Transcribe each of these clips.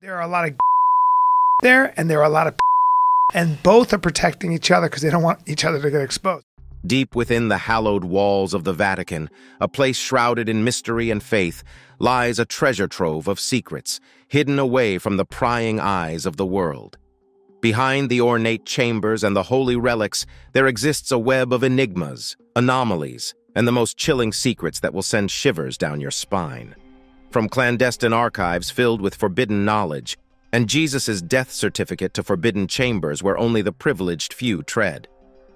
There are a lot of there, and there are a lot of and both are protecting each other because they don't want each other to get exposed. Deep within the hallowed walls of the Vatican, a place shrouded in mystery and faith, lies a treasure trove of secrets, hidden away from the prying eyes of the world. Behind the ornate chambers and the holy relics, there exists a web of enigmas, anomalies, and the most chilling secrets that will send shivers down your spine. From clandestine archives filled with forbidden knowledge, and Jesus' death certificate to forbidden chambers where only the privileged few tread.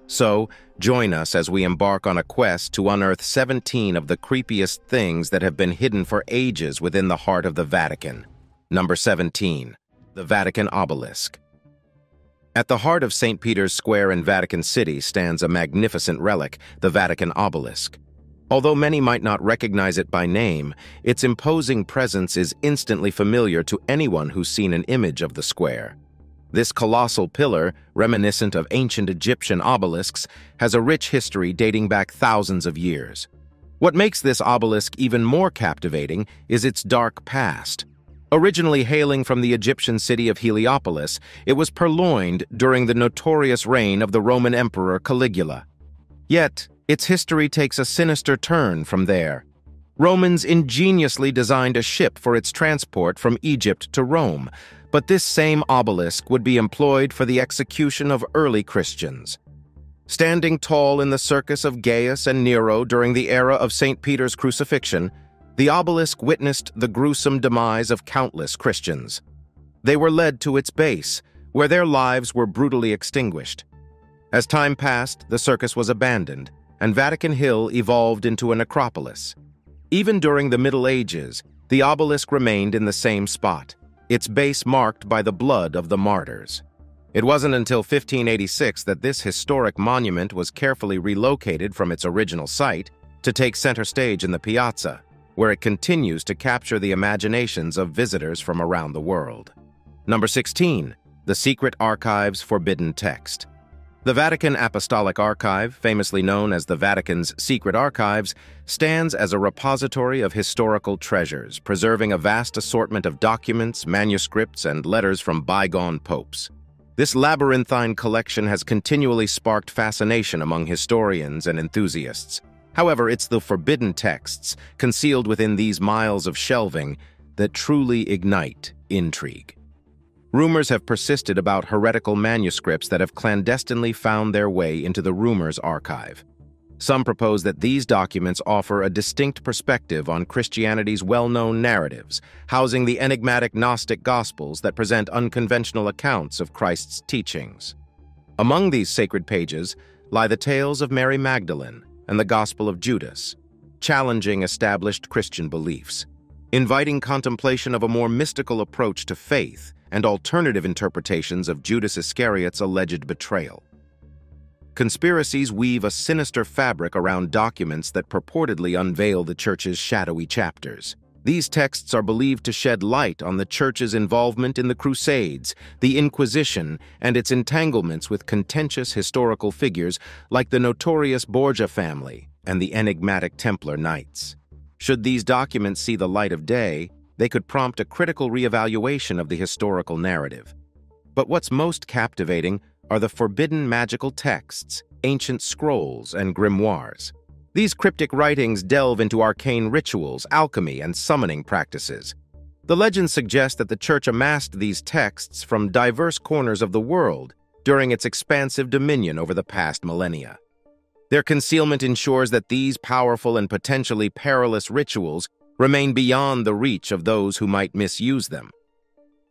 So, join us as we embark on a quest to unearth 17 of the creepiest things that have been hidden for ages within the heart of the Vatican. Number 17. The Vatican Obelisk. At the heart of St. Peter's Square in Vatican City stands a magnificent relic, the Vatican Obelisk. Although many might not recognize it by name, its imposing presence is instantly familiar to anyone who's seen an image of the square. This colossal pillar, reminiscent of ancient Egyptian obelisks, has a rich history dating back thousands of years. What makes this obelisk even more captivating is its dark past. Originally hailing from the Egyptian city of Heliopolis, it was purloined during the notorious reign of the Roman Emperor Caligula. Yet, its history takes a sinister turn from there. Romans ingeniously designed a ship for its transport from Egypt to Rome, but this same obelisk would be employed for the execution of early Christians. Standing tall in the circus of Gaius and Nero during the era of St. Peter's crucifixion, the obelisk witnessed the gruesome demise of countless Christians. They were led to its base, where their lives were brutally extinguished. As time passed, the circus was abandoned, and Vatican Hill evolved into a necropolis. Even during the Middle Ages, the obelisk remained in the same spot, its base marked by the blood of the martyrs. It wasn't until 1586 that this historic monument was carefully relocated from its original site to take center stage in the piazza, where it continues to capture the imaginations of visitors from around the world. Number 16. The Secret Archive's Forbidden Text. The Vatican Apostolic Archive, famously known as the Vatican's Secret Archives, stands as a repository of historical treasures, preserving a vast assortment of documents, manuscripts, and letters from bygone popes. This labyrinthine collection has continually sparked fascination among historians and enthusiasts. However, it's the forbidden texts, concealed within these miles of shelving, that truly ignite intrigue. Rumors have persisted about heretical manuscripts that have clandestinely found their way into the Rumors archive. Some propose that these documents offer a distinct perspective on Christianity's well-known narratives, housing the enigmatic Gnostic Gospels that present unconventional accounts of Christ's teachings. Among these sacred pages lie the tales of Mary Magdalene and the Gospel of Judas, challenging established Christian beliefs, inviting contemplation of a more mystical approach to faith and alternative interpretations of Judas Iscariot's alleged betrayal. Conspiracies weave a sinister fabric around documents that purportedly unveil the Church's shadowy chapters. These texts are believed to shed light on the Church's involvement in the Crusades, the Inquisition, and its entanglements with contentious historical figures like the notorious Borgia family and the enigmatic Templar Knights. Should these documents see the light of day, they could prompt a critical reevaluation of the historical narrative. But what's most captivating are the forbidden magical texts, ancient scrolls, and grimoires. These cryptic writings delve into arcane rituals, alchemy, and summoning practices. The legends suggest that the Church amassed these texts from diverse corners of the world during its expansive dominion over the past millennia. Their concealment ensures that these powerful and potentially perilous rituals remain beyond the reach of those who might misuse them.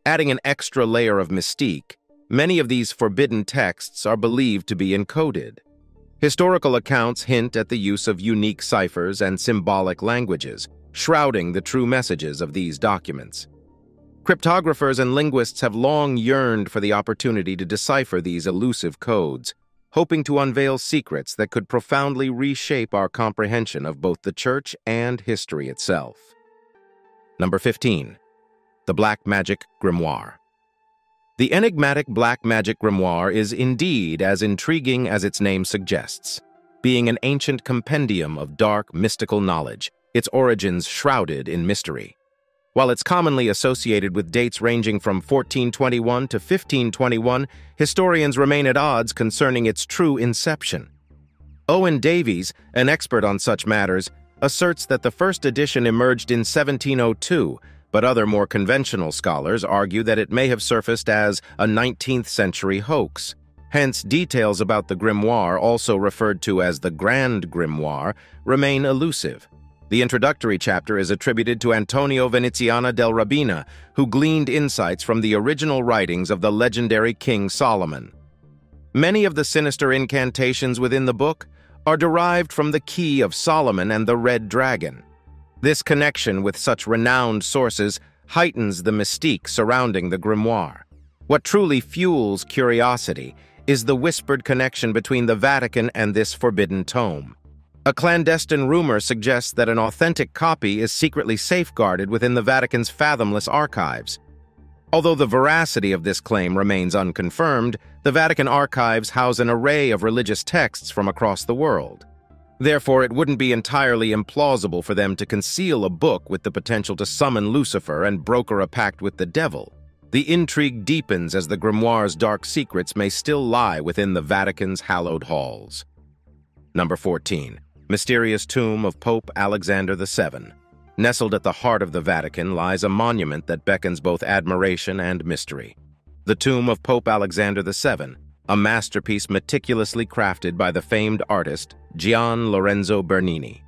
Adding an extra layer of mystique, many of these forbidden texts are believed to be encoded. Historical accounts hint at the use of unique ciphers and symbolic languages, shrouding the true messages of these documents. Cryptographers and linguists have long yearned for the opportunity to decipher these elusive codes, hoping to unveil secrets that could profoundly reshape our comprehension of both the Church and history itself. Number 15. The Black Magic Grimoire. The enigmatic Black Magic Grimoire is indeed as intriguing as its name suggests, being an ancient compendium of dark, mystical knowledge, its origins shrouded in mystery. While it's commonly associated with dates ranging from 1421 to 1521, historians remain at odds concerning its true inception. Owen Davies, an expert on such matters, asserts that the first edition emerged in 1702, but other more conventional scholars argue that it may have surfaced as a 19th century hoax. Hence, details about the Grimoire, also referred to as the Grand Grimoire, remain elusive. The introductory chapter is attributed to Antonio Veneziana del Rabina, who gleaned insights from the original writings of the legendary King Solomon. Many of the sinister incantations within the book are derived from the Key of Solomon and the Red Dragon. This connection with such renowned sources heightens the mystique surrounding the Grimoire. What truly fuels curiosity is the whispered connection between the Vatican and this forbidden tome. A clandestine rumor suggests that an authentic copy is secretly safeguarded within the Vatican's fathomless archives. Although the veracity of this claim remains unconfirmed, the Vatican archives house an array of religious texts from across the world. Therefore, it wouldn't be entirely implausible for them to conceal a book with the potential to summon Lucifer and broker a pact with the devil. The intrigue deepens as the Grimoire's dark secrets may still lie within the Vatican's hallowed halls. Number 14. Mysterious Tomb of Pope Alexander VII. Nestled at the heart of the Vatican lies a monument that beckons both admiration and mystery. The tomb of Pope Alexander VII, a masterpiece meticulously crafted by the famed artist Gian Lorenzo Bernini.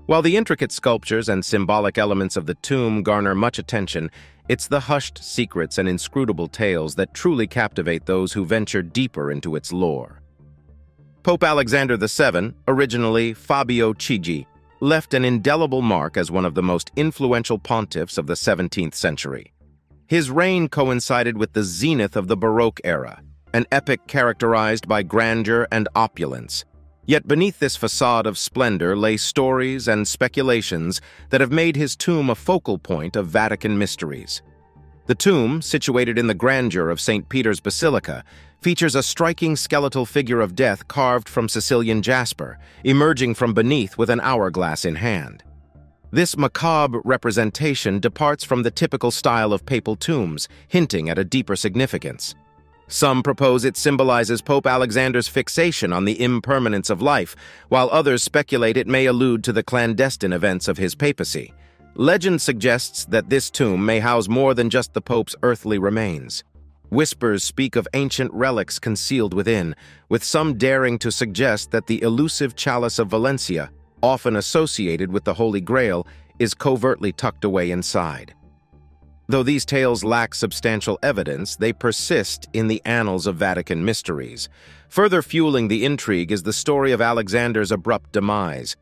While the intricate sculptures and symbolic elements of the tomb garner much attention, it's the hushed secrets and inscrutable tales that truly captivate those who venture deeper into its lore. Pope Alexander VII, originally Fabio Chigi, left an indelible mark as one of the most influential pontiffs of the 17th century. His reign coincided with the zenith of the Baroque era, an epoch characterized by grandeur and opulence. Yet beneath this facade of splendor lay stories and speculations that have made his tomb a focal point of Vatican mysteries. The tomb, situated in the grandeur of St. Peter's Basilica, features a striking skeletal figure of death carved from Sicilian jasper, emerging from beneath with an hourglass in hand. This macabre representation departs from the typical style of papal tombs, hinting at a deeper significance. Some propose it symbolizes Pope Alexander's fixation on the impermanence of life, while others speculate it may allude to the clandestine events of his papacy. Legend suggests that this tomb may house more than just the Pope's earthly remains. Whispers speak of ancient relics concealed within, with some daring to suggest that the elusive chalice of Valencia, often associated with the Holy Grail, is covertly tucked away inside. Though these tales lack substantial evidence, they persist in the annals of Vatican mysteries. Further fueling the intrigue is the story of Alexander's abrupt demise.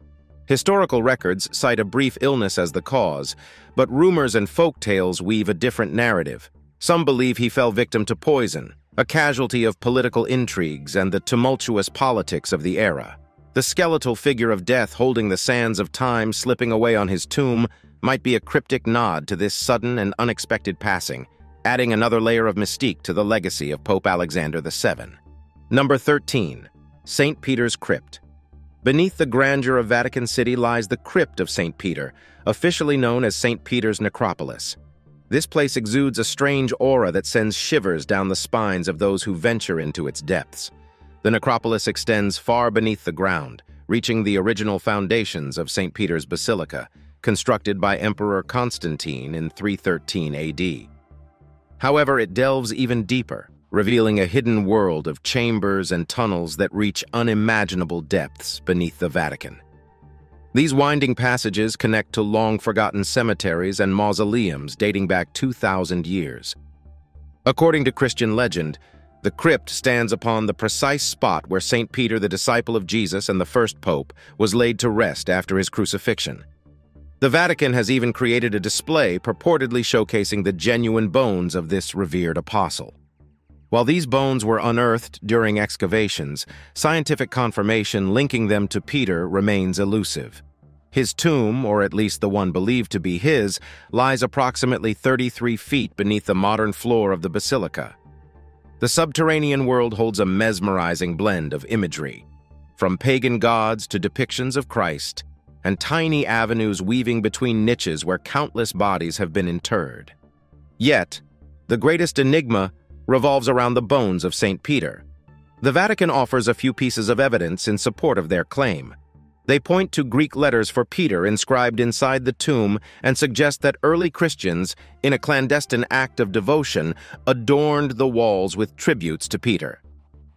Historical records cite a brief illness as the cause, but rumors and folk tales weave a different narrative. Some believe he fell victim to poison, a casualty of political intrigues and the tumultuous politics of the era. The skeletal figure of death holding the sands of time slipping away on his tomb might be a cryptic nod to this sudden and unexpected passing, adding another layer of mystique to the legacy of Pope Alexander VII. Number 13. St. Peter's Crypt. Beneath the grandeur of Vatican City lies the Crypt of St. Peter, officially known as St. Peter's Necropolis. This place exudes a strange aura that sends shivers down the spines of those who venture into its depths. The necropolis extends far beneath the ground, reaching the original foundations of St. Peter's Basilica, constructed by Emperor Constantine in 313 AD. However, it delves even deeper, revealing a hidden world of chambers and tunnels that reach unimaginable depths beneath the Vatican. These winding passages connect to long-forgotten cemeteries and mausoleums dating back 2,000 years. According to Christian legend, the crypt stands upon the precise spot where St. Peter, the disciple of Jesus and the first pope, was laid to rest after his crucifixion. The Vatican has even created a display purportedly showcasing the genuine bones of this revered apostle. While these bones were unearthed during excavations, scientific confirmation linking them to Peter remains elusive. His tomb, or at least the one believed to be his, lies approximately 33 feet beneath the modern floor of the basilica. The subterranean world holds a mesmerizing blend of imagery. From pagan gods to depictions of Christ, and tiny avenues weaving between niches where countless bodies have been interred. Yet, the greatest enigma revolves around the bones of St. Peter. The Vatican offers a few pieces of evidence in support of their claim. They point to Greek letters for Peter inscribed inside the tomb and suggest that early Christians, in a clandestine act of devotion, adorned the walls with tributes to Peter.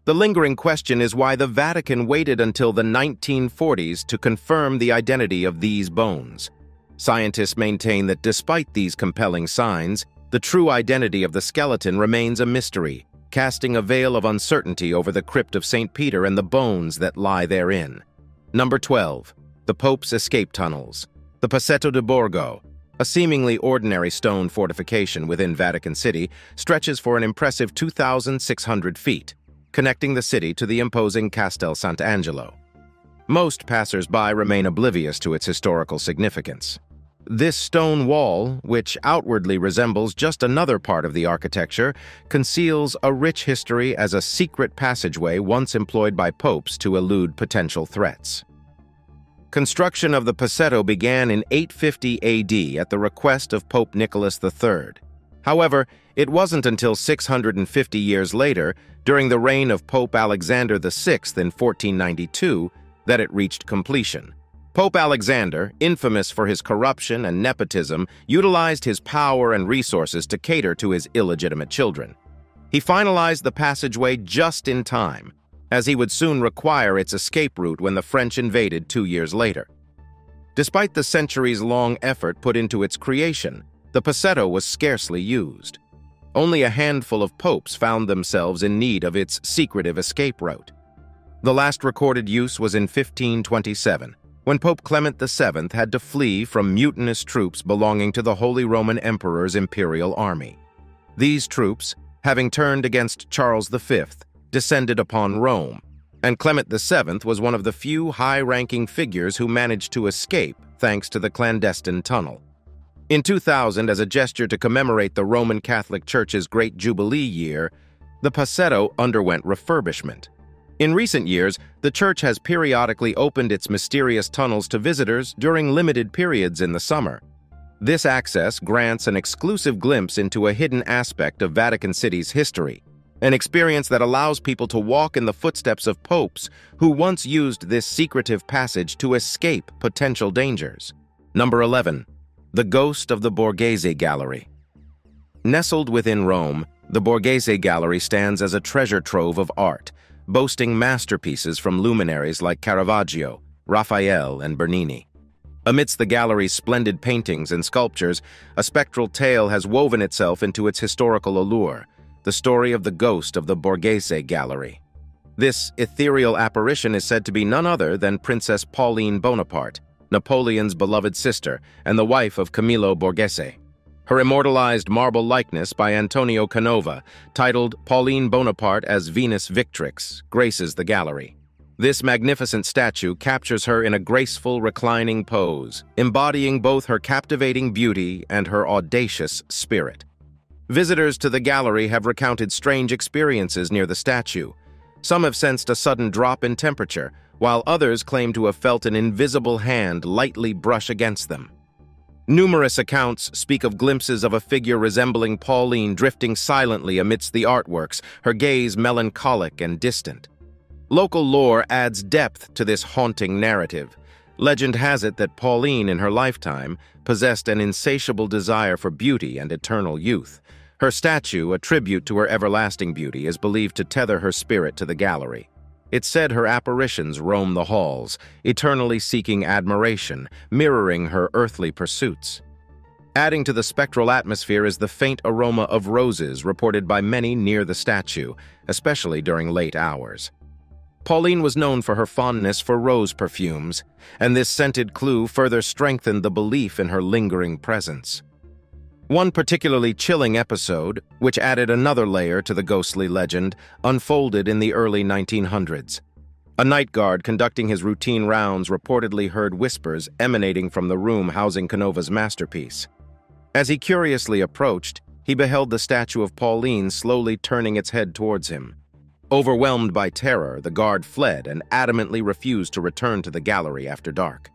The lingering question is why the Vatican waited until the 1940s to confirm the identity of these bones. Scientists maintain that despite these compelling signs, the true identity of the skeleton remains a mystery, casting a veil of uncertainty over the crypt of St. Peter and the bones that lie therein. Number 12. The Pope's Escape Tunnels. The Passetto di Borgo, a seemingly ordinary stone fortification within Vatican City, stretches for an impressive 2,600 feet, connecting the city to the imposing Castel Sant'Angelo. Most passers-by remain oblivious to its historical significance. This stone wall, which outwardly resembles just another part of the architecture, conceals a rich history as a secret passageway once employed by popes to elude potential threats. Construction of the Passetto began in 850 AD at the request of Pope Nicholas III. However, it wasn't until 650 years later, during the reign of Pope Alexander VI in 1492, that it reached completion. Pope Alexander, infamous for his corruption and nepotism, utilized his power and resources to cater to his illegitimate children. He finalized the passageway just in time, as he would soon require its escape route when the French invaded 2 years later. Despite the centuries-long effort put into its creation, the Passetto was scarcely used. Only a handful of popes found themselves in need of its secretive escape route. The last recorded use was in 1527, when Pope Clement VII had to flee from mutinous troops belonging to the Holy Roman Emperor's imperial army. These troops, having turned against Charles V, descended upon Rome, and Clement VII was one of the few high-ranking figures who managed to escape thanks to the clandestine tunnel. In 2000, as a gesture to commemorate the Roman Catholic Church's Great Jubilee year, the Passetto underwent refurbishment. In recent years, the church has periodically opened its mysterious tunnels to visitors during limited periods in the summer. This access grants an exclusive glimpse into a hidden aspect of Vatican City's history, an experience that allows people to walk in the footsteps of popes who once used this secretive passage to escape potential dangers. Number 11. The Ghost of the Borghese Gallery. Nestled within Rome, the Borghese Gallery stands as a treasure trove of art, boasting masterpieces from luminaries like Caravaggio, Raphael, and Bernini. Amidst the gallery's splendid paintings and sculptures, a spectral tale has woven itself into its historical allure, the story of the ghost of the Borghese Gallery. This ethereal apparition is said to be none other than Princess Pauline Bonaparte, Napoleon's beloved sister and the wife of Camillo Borghese. Her immortalized marble likeness by Antonio Canova, titled Pauline Bonaparte as Venus Victrix, graces the gallery. This magnificent statue captures her in a graceful, reclining pose, embodying both her captivating beauty and her audacious spirit. Visitors to the gallery have recounted strange experiences near the statue. Some have sensed a sudden drop in temperature, while others claim to have felt an invisible hand lightly brush against them. Numerous accounts speak of glimpses of a figure resembling Pauline drifting silently amidst the artworks, her gaze melancholic and distant. Local lore adds depth to this haunting narrative. Legend has it that Pauline, in her lifetime, possessed an insatiable desire for beauty and eternal youth. Her statue, a tribute to her everlasting beauty, is believed to tether her spirit to the gallery. It's said her apparitions roam the halls, eternally seeking admiration, mirroring her earthly pursuits. Adding to the spectral atmosphere is the faint aroma of roses reported by many near the statue, especially during late hours. Pauline was known for her fondness for rose perfumes, and this scented clue further strengthened the belief in her lingering presence. One particularly chilling episode, which added another layer to the ghostly legend, unfolded in the early 1900s. A night guard conducting his routine rounds reportedly heard whispers emanating from the room housing Canova's masterpiece. As he curiously approached, he beheld the statue of Pauline slowly turning its head towards him. Overwhelmed by terror, the guard fled and adamantly refused to return to the gallery after dark.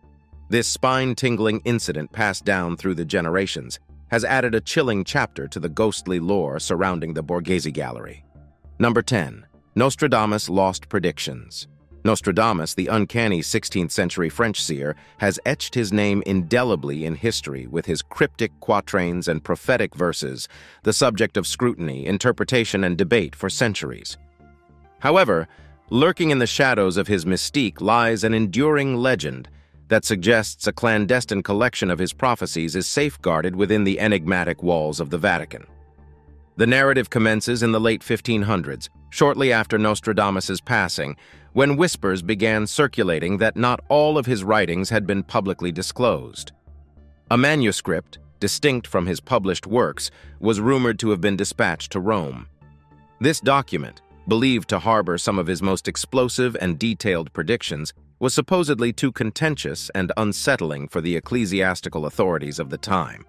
This spine-tingling incident passed down through the generations has added a chilling chapter to the ghostly lore surrounding the Borghese Gallery. Number 10. Nostradamus' Lost Predictions. Nostradamus, the uncanny 16th-century French seer, has etched his name indelibly in history with his cryptic quatrains and prophetic verses, the subject of scrutiny, interpretation, and debate for centuries. However, lurking in the shadows of his mystique lies an enduring legend that suggests a clandestine collection of his prophecies is safeguarded within the enigmatic walls of the Vatican. The narrative commences in the late 1500s, shortly after Nostradamus's passing, when whispers began circulating that not all of his writings had been publicly disclosed. A manuscript, distinct from his published works, was rumored to have been dispatched to Rome. This document, believed to harbor some of his most explosive and detailed predictions, was supposedly too contentious and unsettling for the ecclesiastical authorities of the time.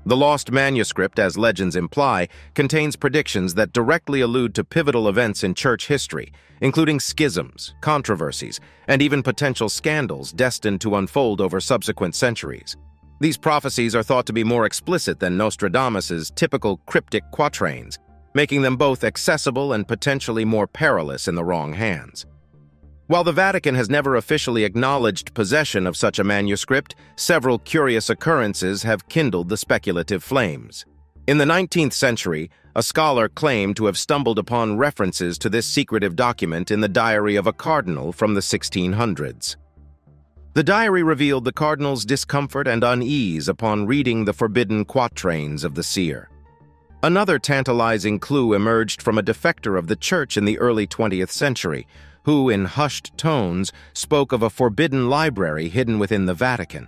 The lost manuscript, as legends imply, contains predictions that directly allude to pivotal events in church history, including schisms, controversies, and even potential scandals destined to unfold over subsequent centuries. These prophecies are thought to be more explicit than Nostradamus's typical cryptic quatrains, making them both accessible and potentially more perilous in the wrong hands. While the Vatican has never officially acknowledged possession of such a manuscript, several curious occurrences have kindled the speculative flames. In the 19th century, a scholar claimed to have stumbled upon references to this secretive document in the diary of a cardinal from the 1600s. The diary revealed the cardinal's discomfort and unease upon reading the forbidden quatrains of the seer. Another tantalizing clue emerged from a defector of the church in the early 20th century, who, in hushed tones, spoke of a forbidden library hidden within the Vatican.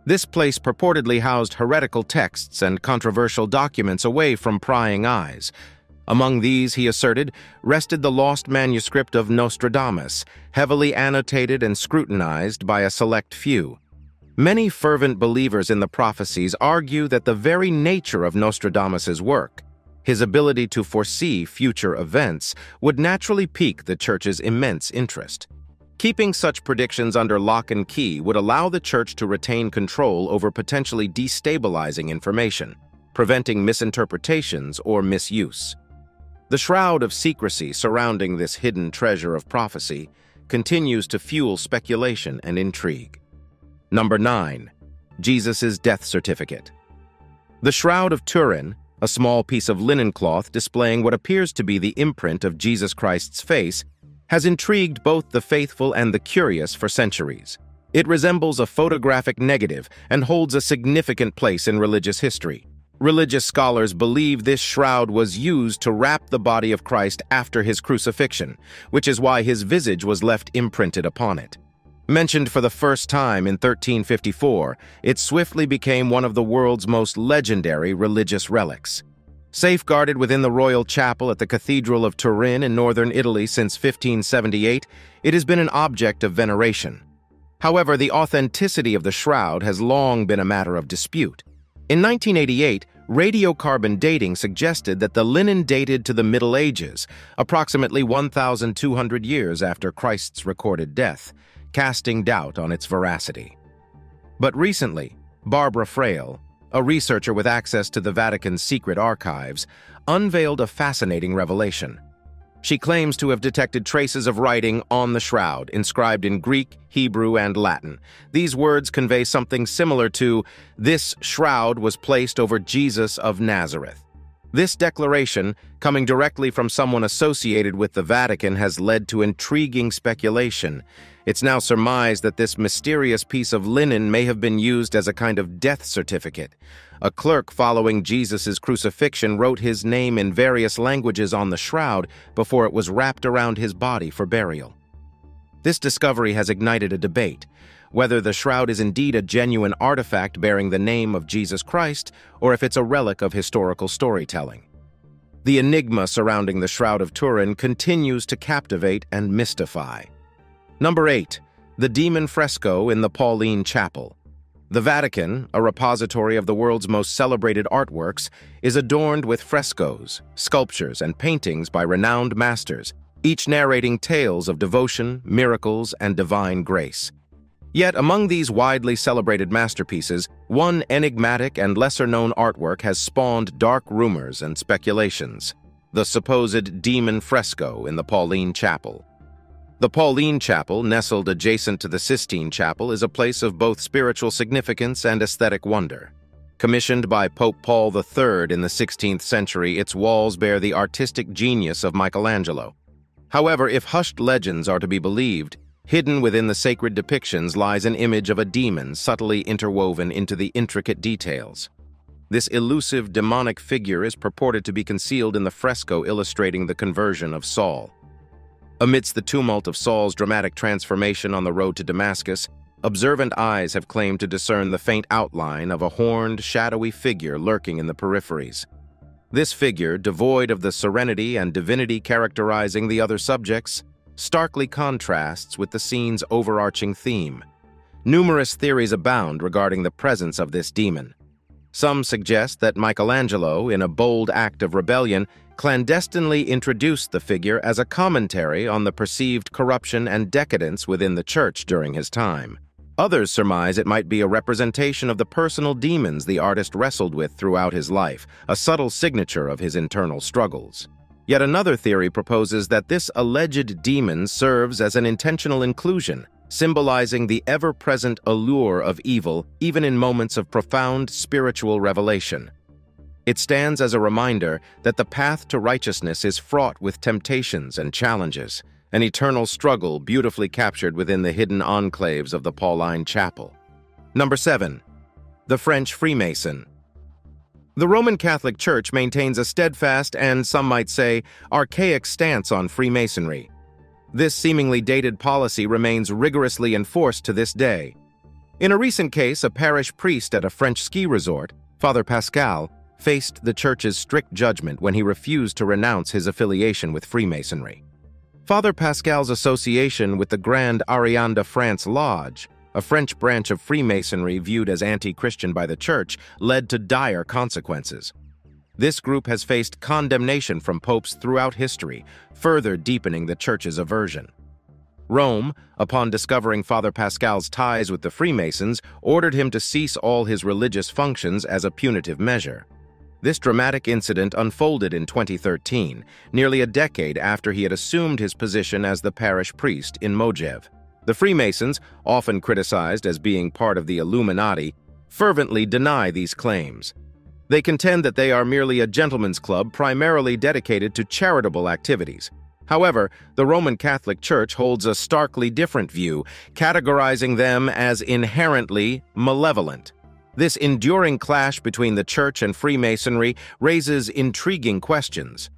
This place purportedly housed heretical texts and controversial documents away from prying eyes. Among these, he asserted, rested the lost manuscript of Nostradamus, heavily annotated and scrutinized by a select few. Many fervent believers in the prophecies argue that the very nature of Nostradamus's work, his ability to foresee future events, would naturally pique the Church's immense interest. Keeping such predictions under lock and key would allow the Church to retain control over potentially destabilizing information, preventing misinterpretations or misuse. The shroud of secrecy surrounding this hidden treasure of prophecy continues to fuel speculation and intrigue. Number 9. Jesus' Death Certificate. The Shroud of Turin, a small piece of linen cloth displaying what appears to be the imprint of Jesus Christ's face, has intrigued both the faithful and the curious for centuries. It resembles a photographic negative and holds a significant place in religious history. Religious scholars believe this shroud was used to wrap the body of Christ after his crucifixion, which is why his visage was left imprinted upon it. Mentioned for the first time in 1354, it swiftly became one of the world's most legendary religious relics. Safeguarded within the royal chapel at the Cathedral of Turin in northern Italy since 1578, it has been an object of veneration. However, the authenticity of the shroud has long been a matter of dispute. In 1988, radiocarbon dating suggested that the linen dated to the Middle Ages, approximately 1,200 years after Christ's recorded death, casting doubt on its veracity. But recently, Barbara Frail, a researcher with access to the Vatican's secret archives, unveiled a fascinating revelation. She claims to have detected traces of writing on the shroud, inscribed in Greek, Hebrew, and Latin. These words convey something similar to, "This shroud was placed over Jesus of Nazareth." This declaration, coming directly from someone associated with the Vatican, has led to intriguing speculation. It's now surmised that this mysterious piece of linen may have been used as a kind of death certificate. A clerk following Jesus' crucifixion wrote his name in various languages on the shroud before it was wrapped around his body for burial. This discovery has ignited a debate, whether the shroud is indeed a genuine artifact bearing the name of Jesus Christ, or if it's a relic of historical storytelling. The enigma surrounding the Shroud of Turin continues to captivate and mystify. Number 8. The Demon Fresco in the Pauline Chapel. The Vatican, a repository of the world's most celebrated artworks, is adorned with frescoes, sculptures, and paintings by renowned masters, each narrating tales of devotion, miracles, and divine grace. Yet among these widely celebrated masterpieces, one enigmatic and lesser-known artwork has spawned dark rumors and speculations: the supposed Demon Fresco in the Pauline Chapel. The Pauline Chapel, nestled adjacent to the Sistine Chapel, is a place of both spiritual significance and aesthetic wonder. Commissioned by Pope Paul III in the 16th century, its walls bear the artistic genius of Michelangelo. However, if hushed legends are to be believed, hidden within the sacred depictions lies an image of a demon subtly interwoven into the intricate details. This elusive demonic figure is purported to be concealed in the fresco illustrating the conversion of Saul. Amidst the tumult of Saul's dramatic transformation on the road to Damascus, observant eyes have claimed to discern the faint outline of a horned, shadowy figure lurking in the peripheries. This figure, devoid of the serenity and divinity characterizing the other subjects, starkly contrasts with the scene's overarching theme. Numerous theories abound regarding the presence of this demon. Some suggest that Michelangelo, in a bold act of rebellion, clandestinely introduced the figure as a commentary on the perceived corruption and decadence within the church during his time. Others surmise it might be a representation of the personal demons the artist wrestled with throughout his life, a subtle signature of his internal struggles. Yet another theory proposes that this alleged demon serves as an intentional inclusion, symbolizing the ever-present allure of evil even in moments of profound spiritual revelation. It stands as a reminder that the path to righteousness is fraught with temptations and challenges, an eternal struggle beautifully captured within the hidden enclaves of the Pauline Chapel. Number 7. The French Freemason. The Roman Catholic Church maintains a steadfast and, some might say, archaic stance on Freemasonry. This seemingly dated policy remains rigorously enforced to this day. In a recent case, a parish priest at a French ski resort, Father Pascal, faced the church's strict judgment when he refused to renounce his affiliation with Freemasonry. Father Pascal's association with the Grand Ariane de France Lodge, a French branch of Freemasonry viewed as anti-Christian by the church, led to dire consequences. This group has faced condemnation from popes throughout history, further deepening the church's aversion. Rome, upon discovering Father Pascal's ties with the Freemasons, ordered him to cease all his religious functions as a punitive measure. This dramatic incident unfolded in 2013, nearly a decade after he had assumed his position as the parish priest in Mogev. The Freemasons, often criticized as being part of the Illuminati, fervently deny these claims. They contend that they are merely a gentleman's club primarily dedicated to charitable activities. However, the Roman Catholic Church holds a starkly different view, categorizing them as inherently malevolent. This enduring clash between the Church and Freemasonry raises intriguing questions.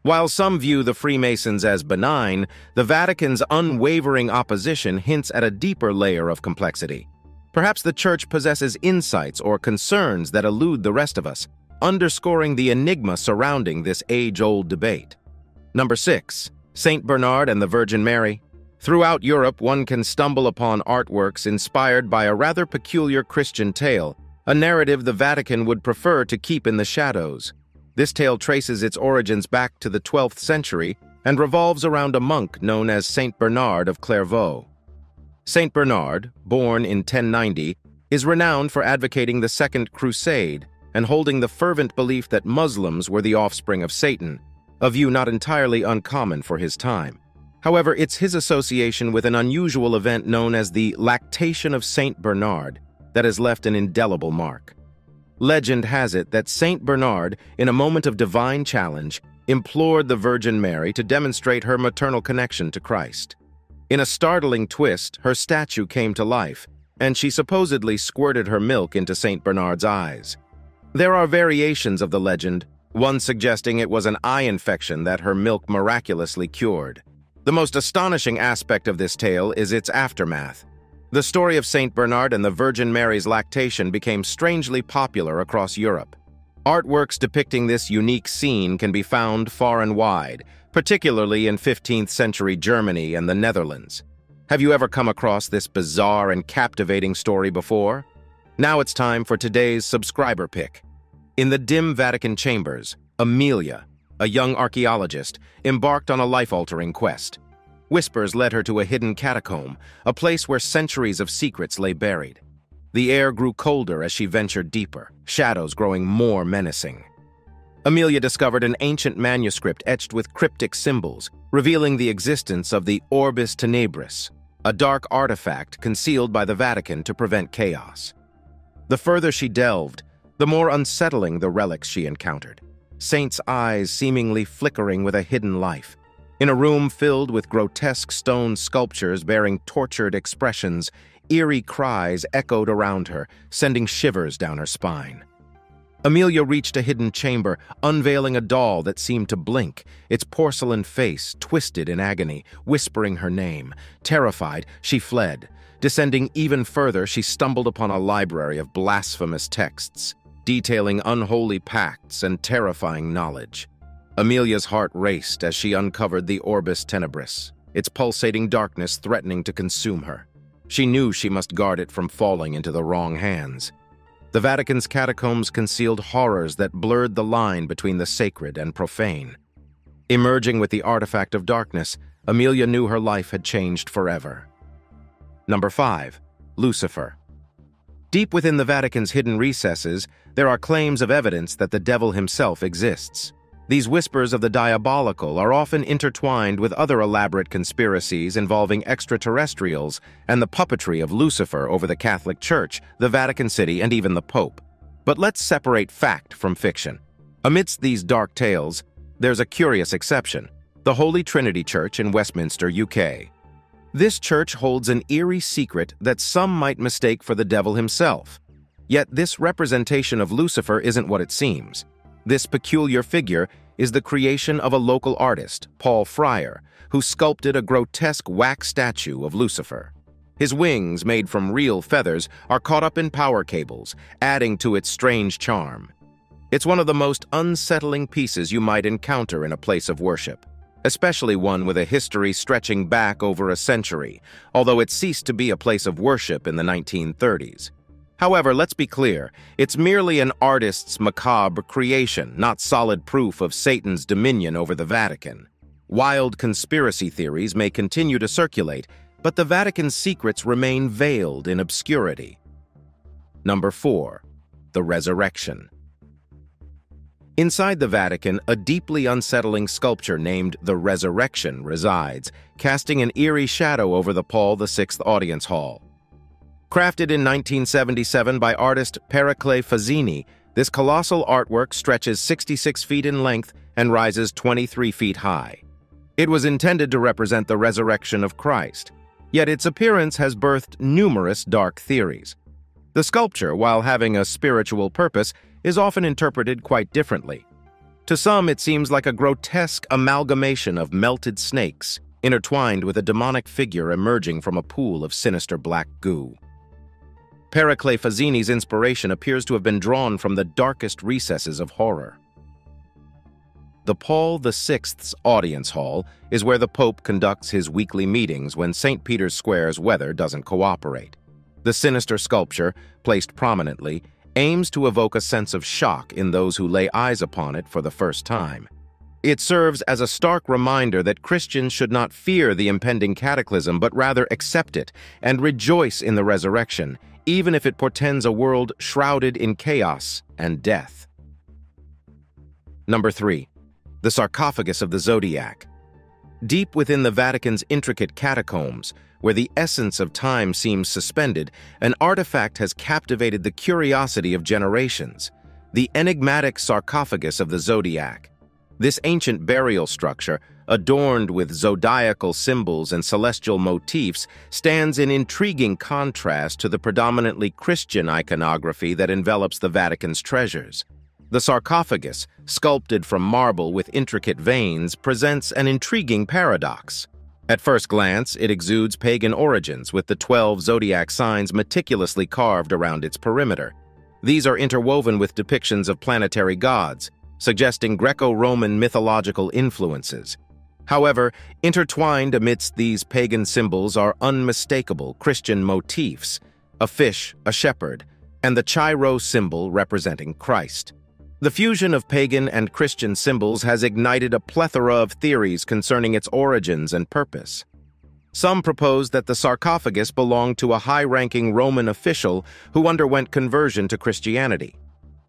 While some view the Freemasons as benign, the Vatican's unwavering opposition hints at a deeper layer of complexity. Perhaps the Church possesses insights or concerns that elude the rest of us, underscoring the enigma surrounding this age-old debate. Number 6. Saint Bernard and the Virgin Mary. Throughout Europe, one can stumble upon artworks inspired by a rather peculiar Christian tale, a narrative the Vatican would prefer to keep in the shadows. This tale traces its origins back to the 12th century and revolves around a monk known as Saint Bernard of Clairvaux. Saint Bernard, born in 1090, is renowned for advocating the Second Crusade and holding the fervent belief that Muslims were the offspring of Satan, a view not entirely uncommon for his time. However, it's his association with an unusual event known as the lactation of Saint Bernard that has left an indelible mark. Legend has it that Saint Bernard, in a moment of divine challenge, implored the Virgin Mary to demonstrate her maternal connection to Christ. In a startling twist, her statue came to life, and she supposedly squirted her milk into Saint Bernard's eyes. There are variations of the legend, one suggesting it was an eye infection that her milk miraculously cured. The most astonishing aspect of this tale is its aftermath. The story of Saint Bernard and the Virgin Mary's lactation became strangely popular across Europe. Artworks depicting this unique scene can be found far and wide, particularly in 15th century Germany and the Netherlands. Have you ever come across this bizarre and captivating story before? Now it's time for today's subscriber pick. In the dim Vatican chambers, Amelia, a young archaeologist, embarked on a life-altering quest. Whispers led her to a hidden catacomb, a place where centuries of secrets lay buried. The air grew colder as she ventured deeper, shadows growing more menacing. Amelia discovered an ancient manuscript etched with cryptic symbols, revealing the existence of the Orbis Tenebris, a dark artifact concealed by the Vatican to prevent chaos. The further she delved, the more unsettling the relics she encountered. Saints' eyes seemingly flickering with a hidden life. In a room filled with grotesque stone sculptures bearing tortured expressions, eerie cries echoed around her, sending shivers down her spine. Amelia reached a hidden chamber, unveiling a doll that seemed to blink, its porcelain face twisted in agony, whispering her name. Terrified, she fled. Descending even further, she stumbled upon a library of blasphemous texts, detailing unholy pacts and terrifying knowledge. Amelia's heart raced as she uncovered the Orbis Tenebris, its pulsating darkness threatening to consume her. She knew she must guard it from falling into the wrong hands. The Vatican's catacombs concealed horrors that blurred the line between the sacred and profane. Emerging with the artifact of darkness, Amelia knew her life had changed forever. Number 5. Lucifer. Deep within the Vatican's hidden recesses, there are claims of evidence that the devil himself exists. These whispers of the diabolical are often intertwined with other elaborate conspiracies involving extraterrestrials and the puppetry of Lucifer over the Catholic Church, the Vatican City, and even the Pope. But let's separate fact from fiction. Amidst these dark tales, there's a curious exception: the Holy Trinity Church in Westminster, UK. This church holds an eerie secret that some might mistake for the devil himself. Yet this representation of Lucifer isn't what it seems. This peculiar figure is the creation of a local artist, Paul Fryer, who sculpted a grotesque wax statue of Lucifer. His wings, made from real feathers, are caught up in power cables, adding to its strange charm. It's one of the most unsettling pieces you might encounter in a place of worship, especially one with a history stretching back over a century, although it ceased to be a place of worship in the 1930s. However, let's be clear, it's merely an artist's macabre creation, not solid proof of Satan's dominion over the Vatican. Wild conspiracy theories may continue to circulate, but the Vatican's secrets remain veiled in obscurity. Number 4. The Resurrection. Inside the Vatican, a deeply unsettling sculpture named the Resurrection resides, casting an eerie shadow over the Paul VI Audience Hall. Crafted in 1977 by artist Pericles Fazzini, this colossal artwork stretches 66 feet in length and rises 23 feet high. It was intended to represent the resurrection of Christ, yet its appearance has birthed numerous dark theories. The sculpture, while having a spiritual purpose, is often interpreted quite differently. To some, it seems like a grotesque amalgamation of melted snakes, intertwined with a demonic figure emerging from a pool of sinister black goo. Pericles Fazzini's inspiration appears to have been drawn from the darkest recesses of horror. The Paul VI's Audience Hall is where the Pope conducts his weekly meetings when St. Peter's Square's weather doesn't cooperate. The sinister sculpture, placed prominently, aims to evoke a sense of shock in those who lay eyes upon it for the first time. It serves as a stark reminder that Christians should not fear the impending cataclysm, but rather accept it and rejoice in the resurrection, even if it portends a world shrouded in chaos and death. Number 3. The sarcophagus of the Zodiac. Deep within the Vatican's intricate catacombs, where the essence of time seems suspended, an artifact has captivated the curiosity of generations: the enigmatic sarcophagus of the Zodiac. This ancient burial structure, adorned with zodiacal symbols and celestial motifs, stands in intriguing contrast to the predominantly Christian iconography that envelops the Vatican's treasures. The sarcophagus, sculpted from marble with intricate veins, presents an intriguing paradox. At first glance, it exudes pagan origins, with the 12 zodiac signs meticulously carved around its perimeter. These are interwoven with depictions of planetary gods, suggesting Greco-Roman mythological influences. However, intertwined amidst these pagan symbols are unmistakable Christian motifs: a fish, a shepherd, and the Chi-Rho symbol representing Christ. The fusion of pagan and Christian symbols has ignited a plethora of theories concerning its origins and purpose. Some propose that the sarcophagus belonged to a high-ranking Roman official who underwent conversion to Christianity.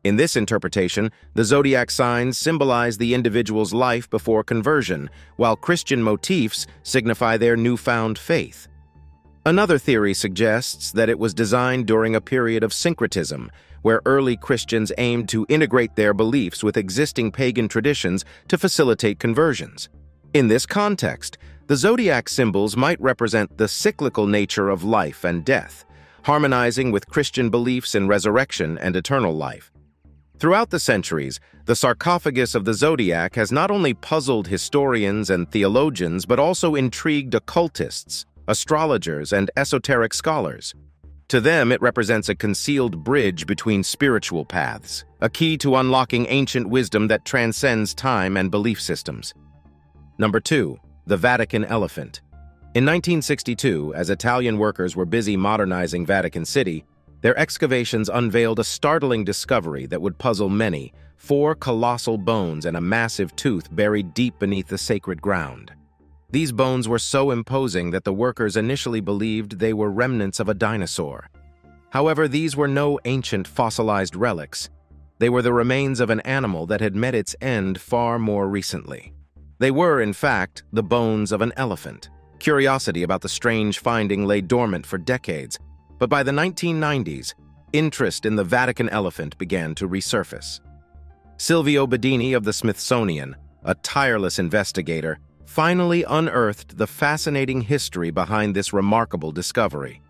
In this interpretation, the zodiac signs symbolize the individual's life before conversion, while Christian motifs signify their newfound faith. Another theory suggests that it was designed during a period of syncretism, where early Christians aimed to integrate their beliefs with existing pagan traditions to facilitate conversions. In this context, the zodiac symbols might represent the cyclical nature of life and death, harmonizing with Christian beliefs in resurrection and eternal life. Throughout the centuries, the sarcophagus of the zodiac has not only puzzled historians and theologians but also intrigued occultists, astrologers, and esoteric scholars. To them, it represents a concealed bridge between spiritual paths, a key to unlocking ancient wisdom that transcends time and belief systems. Number 2. The Vatican Elephant. In 1962, as Italian workers were busy modernizing Vatican City, their excavations unveiled a startling discovery that would puzzle many: 4 colossal bones and a massive tooth buried deep beneath the sacred ground. These bones were so imposing that the workers initially believed they were remnants of a dinosaur. However, these were no ancient fossilized relics. They were the remains of an animal that had met its end far more recently. They were, in fact, the bones of an elephant. Curiosity about the strange finding lay dormant for decades, but by the 1990s, interest in the Vatican elephant began to resurface. Silvio Bedini of the Smithsonian, a tireless investigator, finally unearthed the fascinating history behind this remarkable discovery.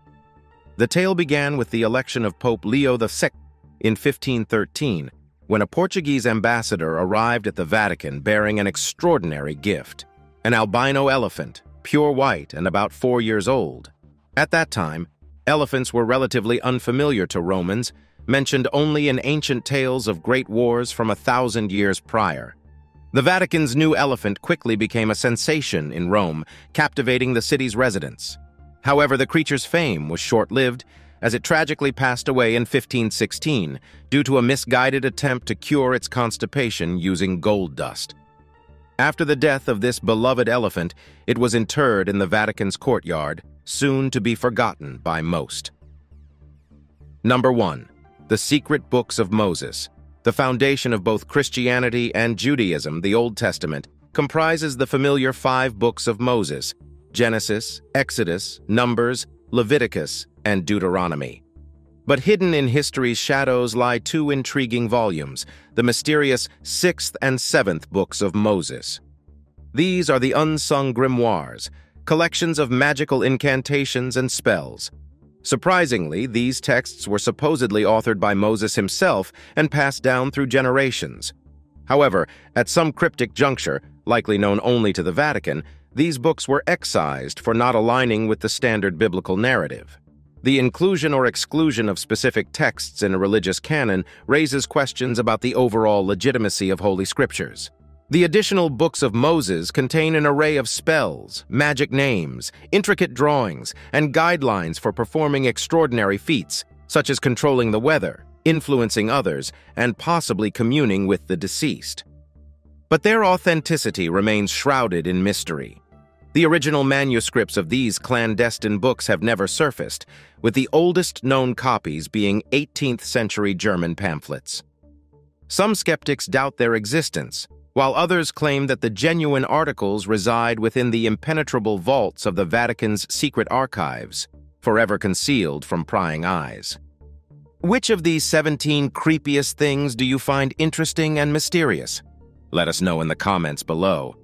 The tale began with the election of Pope Leo VI in 1513, when a Portuguese ambassador arrived at the Vatican bearing an extraordinary gift: an albino elephant, pure white and about 4 years old. At that time, elephants were relatively unfamiliar to Romans, mentioned only in ancient tales of great wars from 1,000 years prior. The Vatican's new elephant quickly became a sensation in Rome, captivating the city's residents. However, the creature's fame was short-lived, as it tragically passed away in 1516 due to a misguided attempt to cure its constipation using gold dust. After the death of this beloved elephant, it was interred in the Vatican's courtyard, soon to be forgotten by most. Number 1. The Secret Books of Moses. The foundation of both Christianity and Judaism, the Old Testament, comprises the familiar 5 books of Moses: Genesis, Exodus, Numbers, Leviticus, and Deuteronomy. But hidden in history's shadows lie 2 intriguing volumes, the mysterious 6th and 7th books of Moses. These are the unsung grimoires, collections of magical incantations and spells. Surprisingly, these texts were supposedly authored by Moses himself and passed down through generations. However, at some cryptic juncture, likely known only to the Vatican, these books were excised for not aligning with the standard biblical narrative. The inclusion or exclusion of specific texts in a religious canon raises questions about the overall legitimacy of Holy Scriptures. The additional books of Moses contain an array of spells, magic names, intricate drawings, and guidelines for performing extraordinary feats, such as controlling the weather, influencing others, and possibly communing with the deceased. But their authenticity remains shrouded in mystery. The original manuscripts of these clandestine books have never surfaced, with the oldest known copies being 18th-century German pamphlets. Some skeptics doubt their existence, while others claim that the genuine articles reside within the impenetrable vaults of the Vatican's secret archives, forever concealed from prying eyes. Which of these 17 creepiest things do you find interesting and mysterious? Let us know in the comments below.